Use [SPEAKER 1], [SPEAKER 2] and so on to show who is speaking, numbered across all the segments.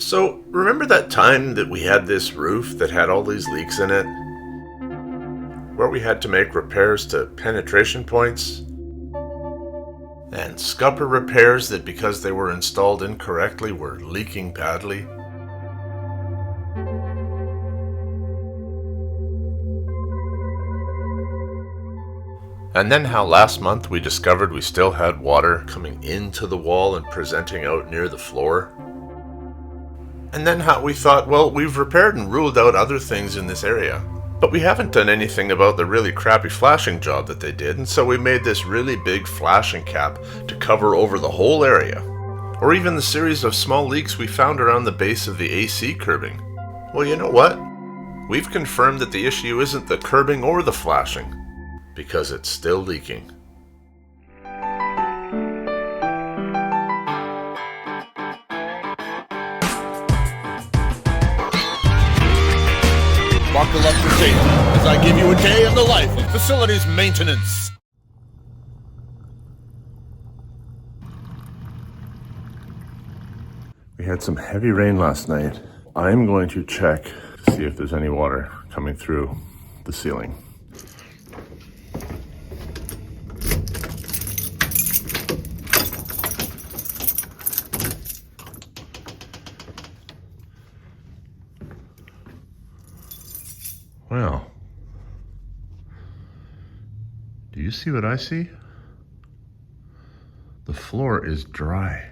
[SPEAKER 1] So, remember that time that we had this roof that had all these leaks in it? Where we had to make repairs to penetration points? And scupper repairs that, because they were installed incorrectly, were leaking badly? And then how last month we discovered we still had water coming into the wall and presenting out near the floor? And then how we thought, well, we've repaired and ruled out other things in this area, but we haven't done anything about the really crappy flashing job that they did, and so we made this really big flashing cap to cover over the whole area. Or even the series of small leaks we found around the base of the AC curbing. Well, you know what? We've confirmed that the issue isn't the curbing or the flashing, because it's still leaking.
[SPEAKER 2] Buckle up your tape as I give you a day in the life of facilities maintenance.
[SPEAKER 1] We had some heavy rain last night. I'm going to check to see if there's any water coming through the ceiling. Well, do you see what I see? The floor is dry.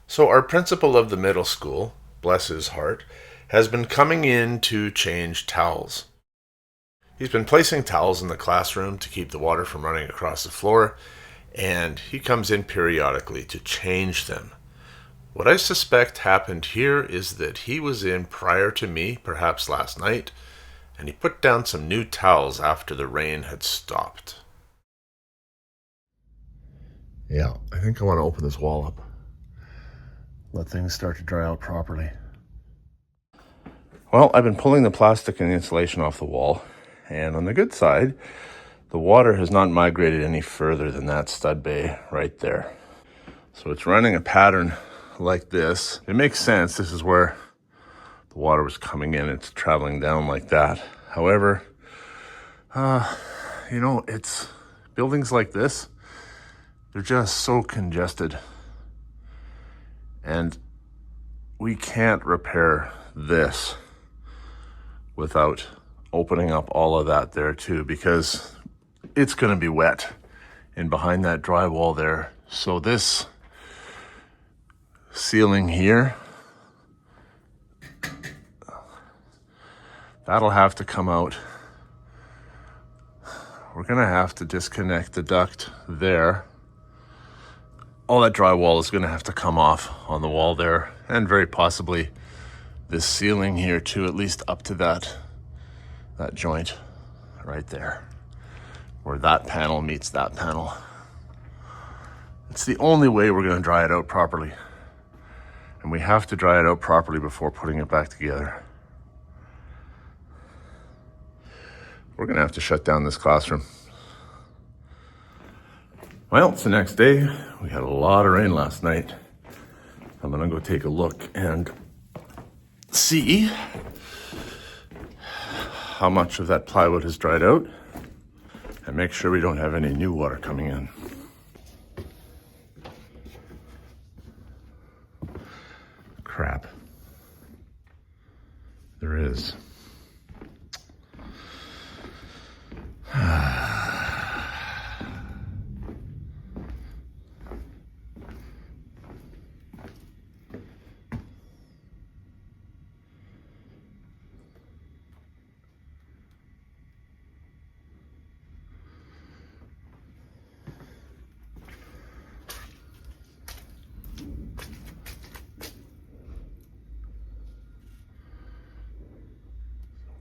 [SPEAKER 1] So our principal of the middle school, bless his heart, has been coming in to change towels. He's been placing towels in the classroom to keep the water from running across the floor, and he comes in periodically to change them. What I suspect happened here is that he was in prior to me, perhaps last night, and he put down some new towels after the rain had stopped. Yeah, I think I want to open this wall up. Let things start to dry out properly. Well, I've been pulling the plastic and the insulation off the wall, and on the good side, the water has not migrated any further than that stud bay right there. So it's running a pattern like this. It makes sense. This is where the water was coming in. It's traveling down like that. However, it's buildings like this, they're just so congested. And we can't repair this without opening up all of that there too, because it's going to be wet and behind that drywall there. So this ceiling here, that'll have to come out. We're going to have to disconnect the duct there. All that drywall is going to have to come off on the wall there, and very possibly this ceiling here too, at least up to that joint right there, where that panel meets that panel. It's the only way we're going to dry it out properly. And we have to dry it out properly before putting it back together. We're going to have to shut down this classroom. Well, it's the next day. We had a lot of rain last night. I'm going to go take a look and see how much of that plywood has dried out and make sure we don't have any new water coming in. Crap. There is.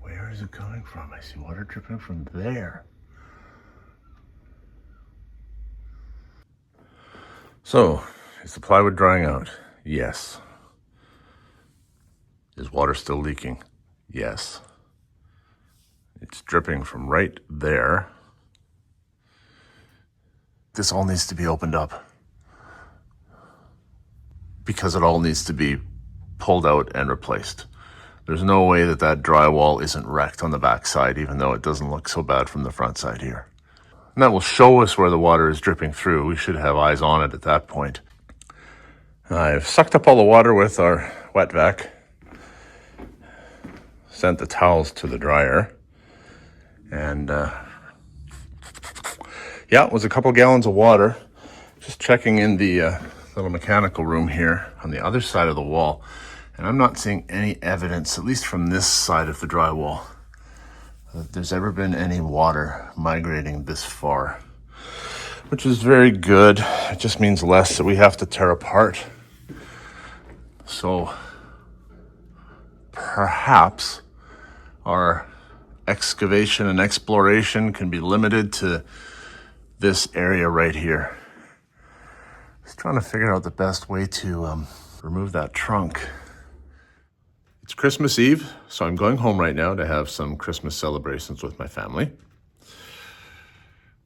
[SPEAKER 1] Where is it coming from? I see water dripping from there. So, is the plywood drying out? Yes. Is water still leaking? Yes. It's dripping from right there. This all needs to be opened up. because it all needs to be pulled out and replaced. There's no way that that drywall isn't wrecked on the back side, even though it doesn't look so bad from the front side here. And that will show us where the water is dripping through. We should have eyes on it at that point. I've sucked up all the water with our wet vac, sent the towels to the dryer, and yeah, it was a couple gallons of water. Just checking in the little mechanical room here on the other side of the wall, and I'm not seeing any evidence, at least from this side of the drywall, that there's ever been any water migrating this far, which is very good. It just means less that we have to tear apart. So perhaps our excavation and exploration can be limited to this area right here. Just trying to figure out the best way to remove that trunk. It's Christmas Eve, so I'm going home right now to have some Christmas celebrations with my family.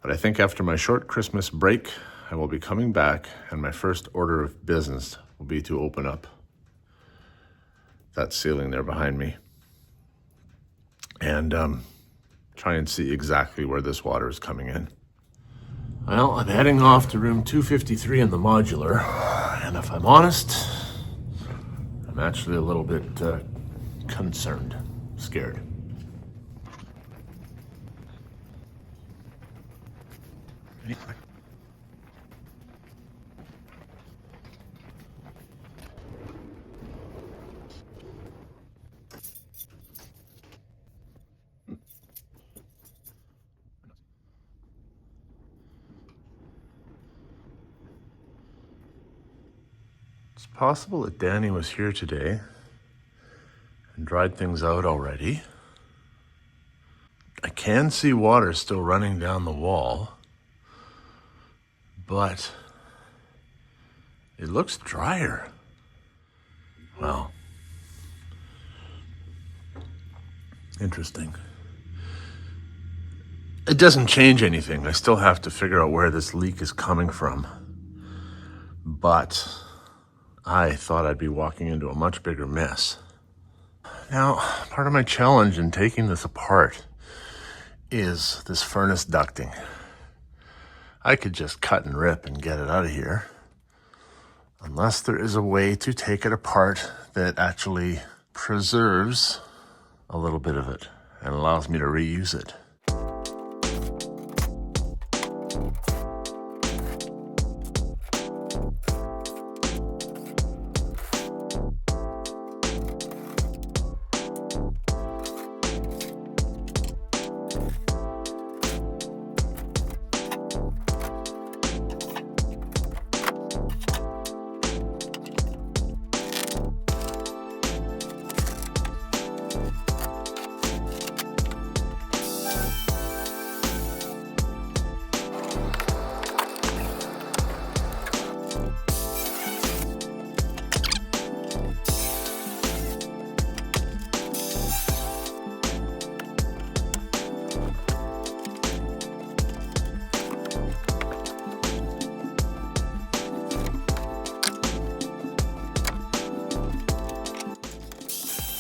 [SPEAKER 1] But I think after my short Christmas break, I will be coming back, and my first order of business will be to open up that ceiling there behind me and try and see exactly where this water is coming in. Well, I'm heading off to room 253 in the modular, and if I'm honest, I'm actually a little bit concerned, scared. It's possible that Danny was here today and dried things out already. I can see water still running down the wall, but it looks drier. Wow. Interesting. It doesn't change anything. I still have to figure out where this leak is coming from. But I thought I'd be walking into a much bigger mess. Now, part of my challenge in taking this apart is this furnace ducting. I could just cut and rip and get it out of here, unless there is a way to take it apart that actually preserves a little bit of it and allows me to reuse it.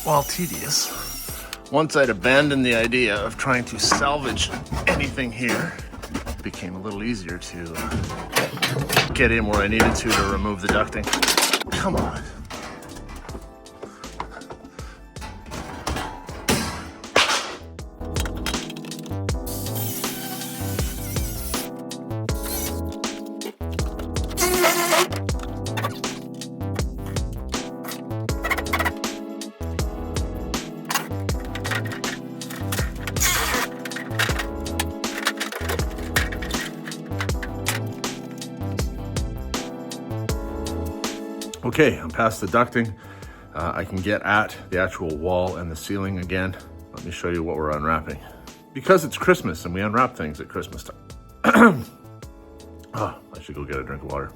[SPEAKER 1] While tedious, once I'd abandoned the idea of trying to salvage anything here, it became a little easier to get in where I needed to remove the ducting. Come on. Okay, I'm past the ducting. I can get at the actual wall and the ceiling again. Let me show you what we're unwrapping. Because it's Christmas and we unwrap things at Christmas time. Oh, I should go get a drink of water.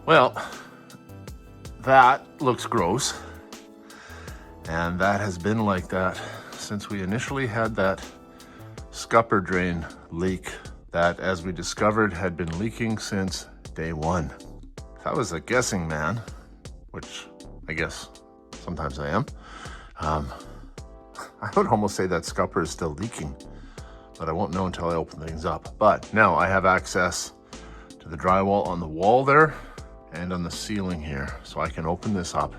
[SPEAKER 1] Well, that looks gross. And that has been like that since we initially had that scupper drain leak that, as we discovered, had been leaking since day one. If I was a guessing man, which I guess sometimes I am. I would almost say that scupper is still leaking, but I won't know until I open things up. But now I have access to the drywall on the wall there and on the ceiling here, so I can open this up.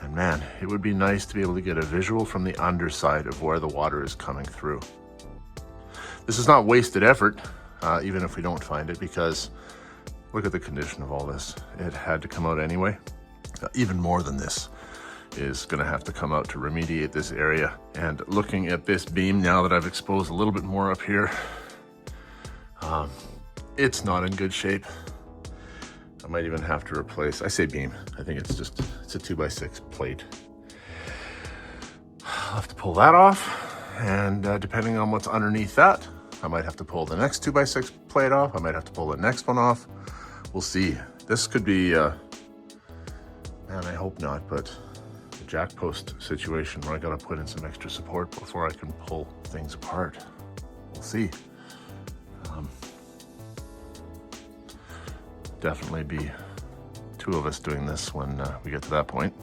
[SPEAKER 1] And man, it would be nice to be able to get a visual from the underside of where the water is coming through. This is not wasted effort, even if we don't find it, because look at the condition of all this. It had to come out anyway. Even more than this is going to have to come out to remediate this area. And looking at this beam now that I've exposed a little bit more up here, it's not in good shape. I might even have to replace, I say beam, I think it's a 2x6 plate. I'll have to pull that off, and depending on what's underneath that, I might have to pull the next 2x6 plate off. I might have to pull the next one off. We'll see. This could be, man, I hope not, but a jack post situation where I gotta put in some extra support before I can pull things apart. We'll see. Definitely be two of us doing this when we get to that point.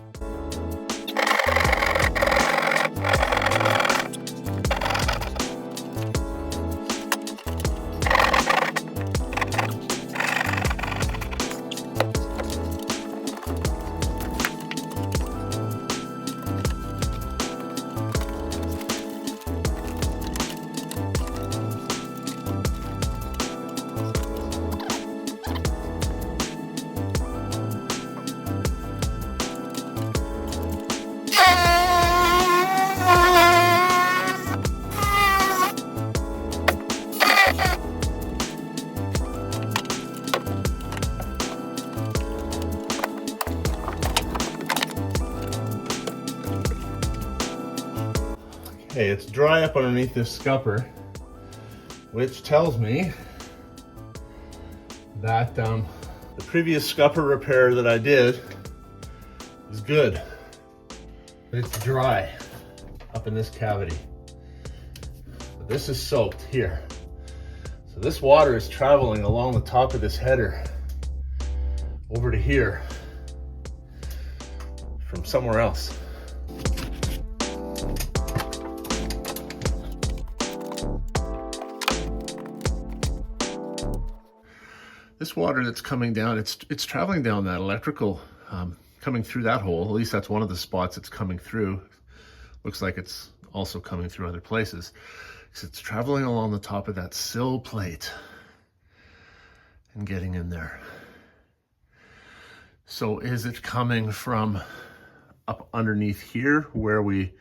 [SPEAKER 1] Okay, it's dry up underneath this scupper, which tells me that the previous scupper repair that I did is good. But it's dry up in this cavity. But this is soaked here. So this water is traveling along the top of this header over to here from somewhere else. This water that's coming down, it's traveling down that electrical, coming through that hole. At least that's one of the spots it's coming through. Looks like it's also coming through other places. So it's traveling along the top of that sill plate and getting in there. So is it coming from up underneath here where we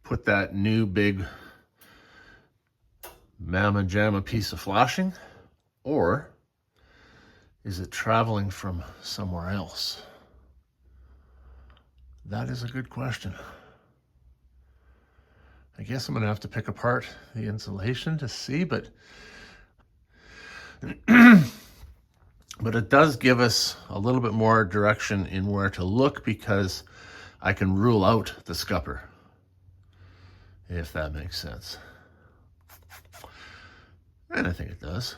[SPEAKER 1] put that new big mamma jamma piece of flashing? Or is it traveling from somewhere else? That is a good question. I guess I'm gonna have to pick apart the insulation to see, but but it does give us a little bit more direction in where to look, because I can rule out the scupper, if that makes sense. And I think it does.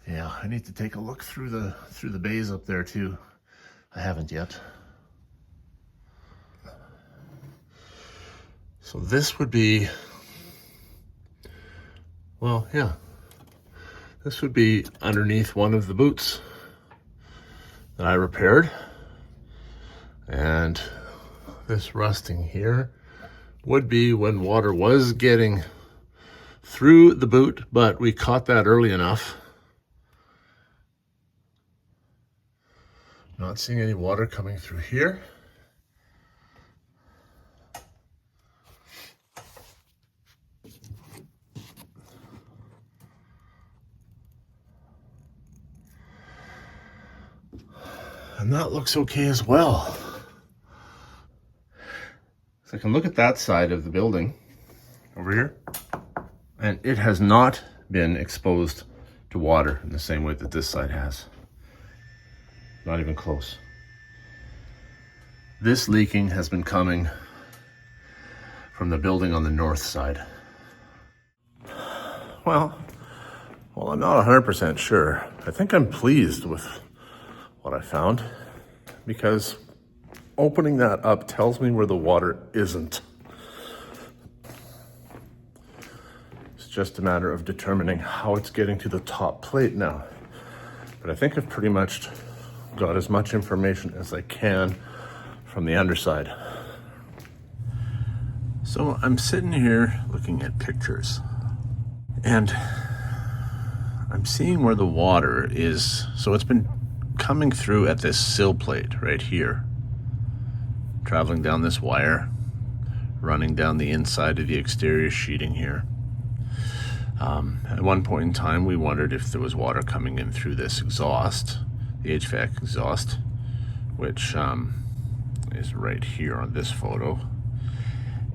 [SPEAKER 1] Yeah, I need to take a look through the bays up there too. I haven't yet. So this would be, well, yeah, this would be underneath one of the boots that I repaired. And this rusting here would be when water was getting through the boot, but we caught that early enough. Not seeing any water coming through here. And that looks okay as well. So I can look at that side of the building over here, and it has not been exposed to water in the same way that this side has. Not even close. This leaking has been coming from the building on the north side. Well, Well, I'm not 100% sure. I think I'm pleased with what I found because opening that up tells me where the water isn't. It's just a matter of determining how it's getting to the top plate now. But I think I've pretty much got as much information as I can from the underside. So I'm sitting here looking at pictures and I'm seeing where the water is. So it's been coming through at this sill plate right here, traveling down this wire, running down the inside of the exterior sheeting here. At one point in time, we wondered if there was water coming in through this exhaust, the HVAC exhaust, which is right here on this photo.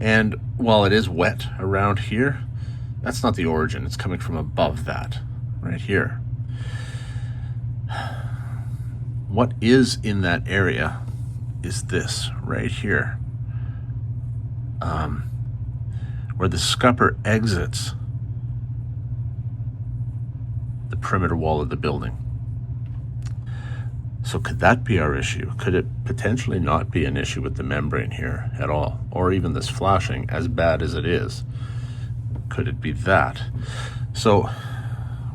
[SPEAKER 1] And while it is wet around here, that's not the origin. It's coming from above that, right here. What is in that area is this right here, where the scupper exits the perimeter wall of the building. So could that be our issue? Could it potentially not be an issue with the membrane here at all? Or even this flashing, as bad as it is? Could it be that? So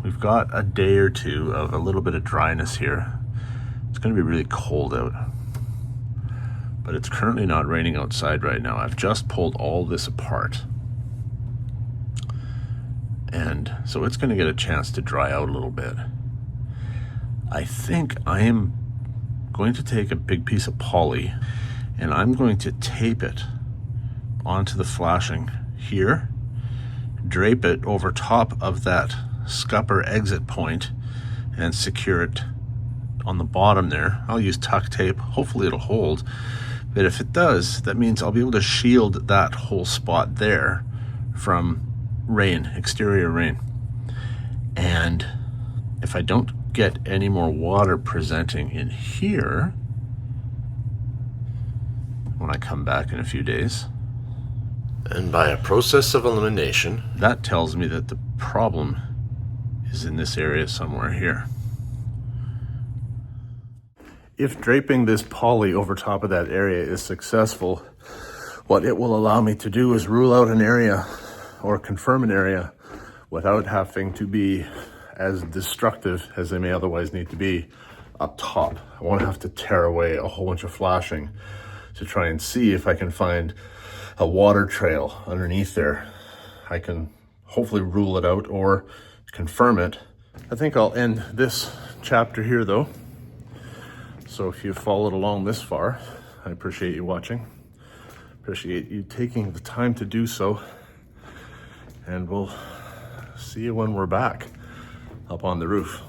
[SPEAKER 1] we've got a day or two of a little bit of dryness here. It's going to be really cold out. But it's currently not raining outside right now. I've just pulled all this apart. And so it's going to get a chance to dry out a little bit. I think I am going to take a big piece of poly and I'm going to tape it onto the flashing here, drape it over top of that scupper exit point and secure it on the bottom there. I'll use tuck tape. Hopefully it'll hold. But if it does, that means I'll be able to shield that whole spot there from rain, exterior rain. And if I don't get any more water presenting in here when I come back in a few days, and by a process of elimination, that tells me that the problem is in this area somewhere here. If draping this poly over top of that area is successful, what it will allow me to do is rule out an area or confirm an area without having to be as destructive as they may otherwise need to be up top. I won't have to tear away a whole bunch of flashing to try and see if I can find a water trail underneath there. I can hopefully rule it out or confirm it. I think I'll end this chapter here though. So if you've followed along this far, I appreciate you watching. Appreciate you taking the time to do so. And we'll see you when we're back up on the roof.